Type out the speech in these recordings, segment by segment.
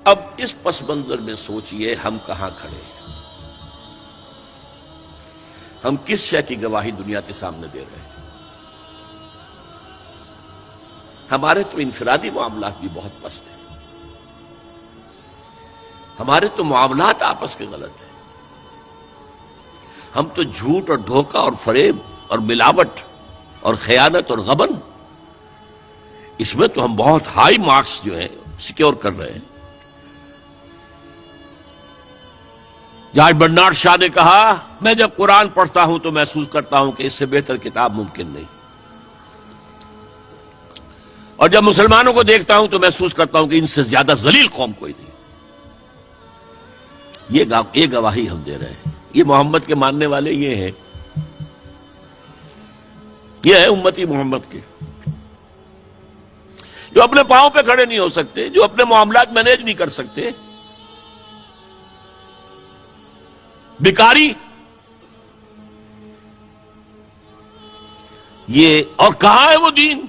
اب اس پس منظر میں سوچئے ہم کہاں کھڑے ہیں، ہم کس شے کی گواہی دنیا کے سامنے دے رہے ہیں؟ ہمارے تو انفرادی معاملات بھی بہت پست ہیں، ہمارے تو معاملات آپس کے غلط ہیں، ہم تو جھوٹ اور دھوکہ اور فریب اور ملاوٹ اور خیانت اور غبن، اس میں تو ہم بہت ہائی مارکس جو ہیں سیکیور کر رہے ہیں۔ جارج برنارڈ شاہ نے کہا، میں جب قرآن پڑھتا ہوں تو محسوس کرتا ہوں کہ اس سے بہتر کتاب ممکن نہیں، اور جب مسلمانوں کو دیکھتا ہوں تو محسوس کرتا ہوں کہ ان سے زیادہ ذلیل قوم کوئی نہیں۔ یہ گواہی ہم دے رہے ہیں، یہ محمد کے ماننے والے یہ ہیں، یہ ہے امتی محمد کے، جو اپنے پاؤں پہ کھڑے نہیں ہو سکتے، جو اپنے معاملات مینیج نہیں کر سکتے، بیکاری، یہ اور کہاں ہے وہ دین؟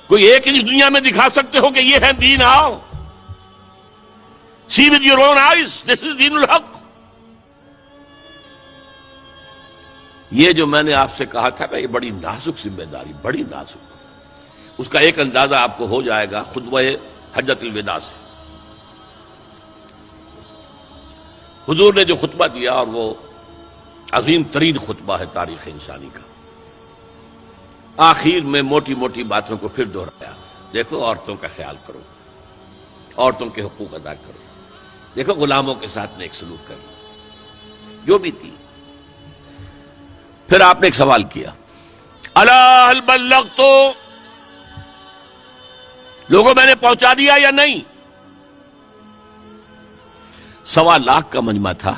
کوئی ایک اس دنیا میں دکھا سکتے ہو کہ یہ ہے دین؟ آؤ see with your own eyes, this is دین الحق۔ یہ جو میں نے آپ سے کہا تھا کہ یہ بڑی نازک ذمہ داری، بڑی نازک، اس کا ایک اندازہ آپ کو ہو جائے گا خطبہ حجۃ الوداع سے۔ حضور نے جو خطبہ دیا، اور وہ عظیم ترین خطبہ ہے تاریخ انسانی کا، آخر میں موٹی موٹی باتوں کو پھر دہرایا۔ دیکھو عورتوں کا خیال کرو، عورتوں کے حقوق ادا کرو، دیکھو غلاموں کے ساتھ نیک سلوک کرنا، جو بھی تھی۔ پھر آپ نے ایک سوال کیا، الا هل بلغت، لوگوں میں نے پہنچا دیا یا نہیں؟ 1.25 لاکھ کا مجمع تھا،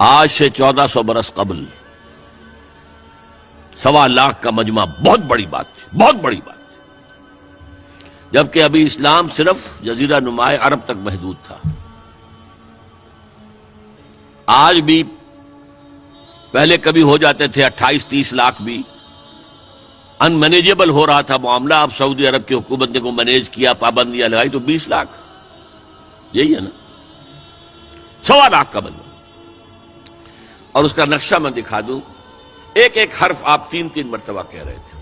آج سے 1400 برس قبل 1.25 لاکھ کا مجمع بہت بڑی بات تھی، بہت بڑی بات، جبکہ ابھی اسلام صرف جزیرہ نما عرب تک محدود تھا۔ آج بھی پہلے کبھی ہو جاتے تھے 28-30 لاکھ بھی، ان مینیجیبل ہو رہا تھا معاملہ۔ اب سعودی عرب کی حکومت نے کو مینیج کیا، پابندیاں لگائی تو 20 لاکھ، یہی ہے نا، 1.25 لاکھ کا مجمع۔ اور اس کا نقشہ میں دکھا دوں، ایک ایک حرف آپ 3 مرتبہ کہہ رہے تھے۔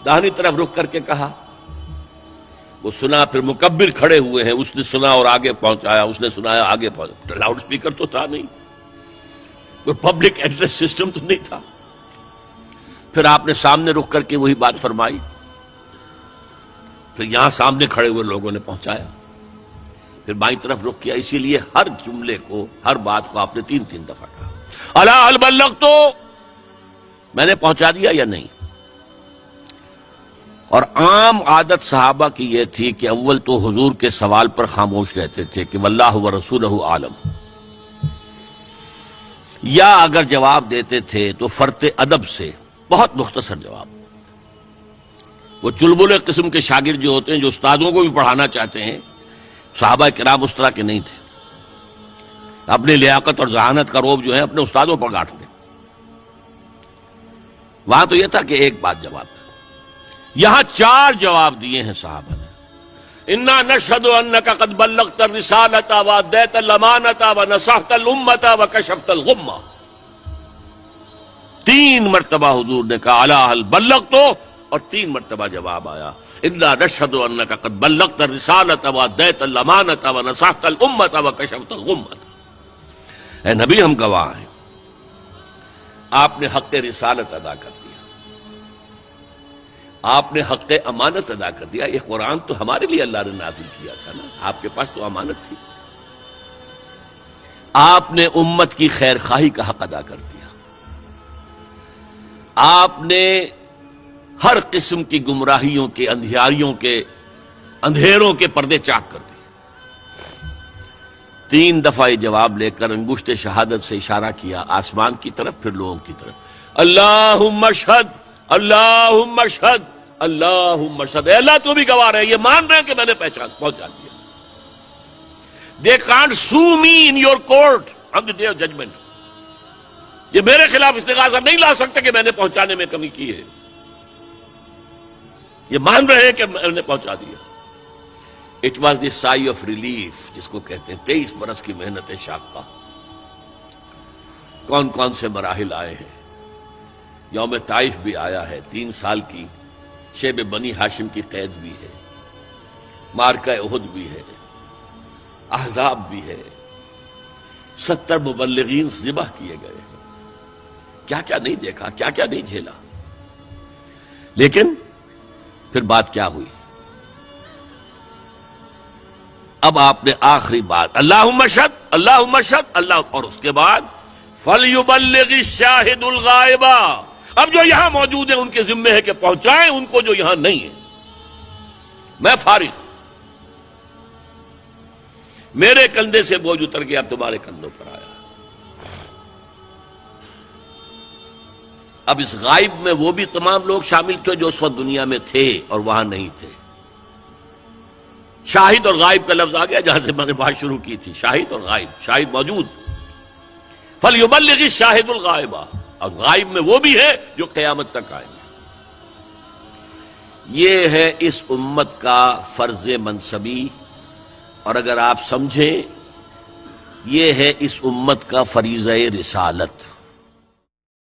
داہنی طرف رخ کر کے کہا، وہ سنا، پھر مکبر کھڑے ہوئے ہیں، اس نے سنا اور آگے پہنچایا، اس نے سنایا آگے پہنچایا۔ لاؤڈ سپیکر تو تھا نہیں، کوئی پبلک ایڈریس سسٹم تو نہیں تھا۔ پھر آپ نے سامنے رخ کر کے وہی بات فرمائی، پھر یہاں سامنے کھڑے ہوئے لوگوں نے پہنچایا، پھر بائیں طرف رخ کیا۔ اسی لیے ہر جملے کو، ہر بات کو آپ نے 3 دفعہ کہا، الا هل بلغت، میں نے پہنچا دیا یا نہیں؟ اور عام عادت صحابہ کی یہ تھی کہ اول تو حضور کے سوال پر خاموش رہتے تھے کہ واللہ ورسولہ عالم، یا اگر جواب دیتے تھے تو فرط ادب سے بہت مختصر جواب۔ وہ چلبلے قسم کے شاگرد جو ہوتے ہیں، جو استادوں کو بھی پڑھانا چاہتے ہیں، صحابہ کرام اس طرح کے نہیں تھے، اپنی لیاقت اور ذہانت کا روب جو ہے اپنے استادوں پر گاٹھ دیں۔ وہاں تو یہ تھا کہ ایک بات جواب، یہاں 4 جواب دیے ہیں صحابہ نے۔ انا نشهد انك قد بلغت الرسالة واديت الامانة ونصحت الامة وكشفت الغمة۔ 3 مرتبہ حضور نے کہا الا هل بلغت، اور 3 مرتبہ جواب آیا انا نشهد انك قد بلغت الرسالة واديت الامانة ونصحت الامة وكشفت الغمة۔ اے نبی، ہم گواہ ہیں، آپ نے حق رسالت ادا کر دیا، آپ نے حق امانت ادا کر دیا۔ یہ قرآن تو ہمارے لیے اللہ نے نازل کیا تھا نا، آپ کے پاس تو امانت تھی۔ آپ نے امت کی خیر خواہی کا حق ادا کر دیا، آپ نے ہر قسم کی گمراہیوں کے، اندھیاریوں کے، اندھیروں کے پردے چاک کر دیے۔ 3 دفعہ یہ جواب لے کر انگشت شہادت سے اشارہ کیا آسمان کی طرف، پھر لوگوں کی طرف، اللہم اشہد، اللہم اشہد، اللہم اشہد، اے اللہ تو بھی گواہ رہے، یہ مان رہے ہیں کہ میں نے پہنچا دیا۔ They can't sue me in your court on the day of judgment۔ یہ میرے خلاف استغاثہ نہیں لا سکتے کہ میں نے پہنچانے میں کمی کی ہے۔ یہ مان رہے ہیں کہ میں نے پہنچا دیا. It was the sigh of relief جس کو کہتے ہیں. 23 برس کی محنت شاقہ. کون کون سے مراحل آئے ہیں. یوم طائف بھی آیا ہے, 3 سال کی شیب بنی ہاشم کی قید بھی ہے, معرکہ احد بھی ہے, احزاب بھی ہے, 70 مبلغین ذبح کیے گئے ہیں. کیا کیا نہیں دیکھا, کیا کیا نہیں جھیلا. لیکن پھر بات کیا ہوئی؟ اب آپ نے آخری بات اللہم اشہد اللہم اشہد اللہ, اور اس کے بعد فَلْيُبَلِّغِ الشَّاهِدُ الْغَائِبَ. اب جو یہاں موجود ہیں ان کے ذمے ہے کہ پہنچائیں ان کو جو یہاں نہیں ہے. میں فارغ, میرے کندھے سے بوجھ اتر گیا, اب تمہارے کندھوں پر آیا. اب اس غائب میں وہ بھی تمام لوگ شامل تھے جو اس وقت دنیا میں تھے اور وہاں نہیں تھے. شاہد اور غائب کا لفظ آ گیا جہاں سے میں نے بات شروع کی تھی. شاہد اور غائب, شاہد موجود. فَلْيُبَلِّغِ الشَّاهِدُ الْغَائِبَ, اور غائب میں وہ بھی ہے جو قیامت تک آئیں گے. یہ ہے اس امت کا فرض منصبی, اور اگر آپ سمجھیں یہ ہے اس امت کا فریضہ رسالت.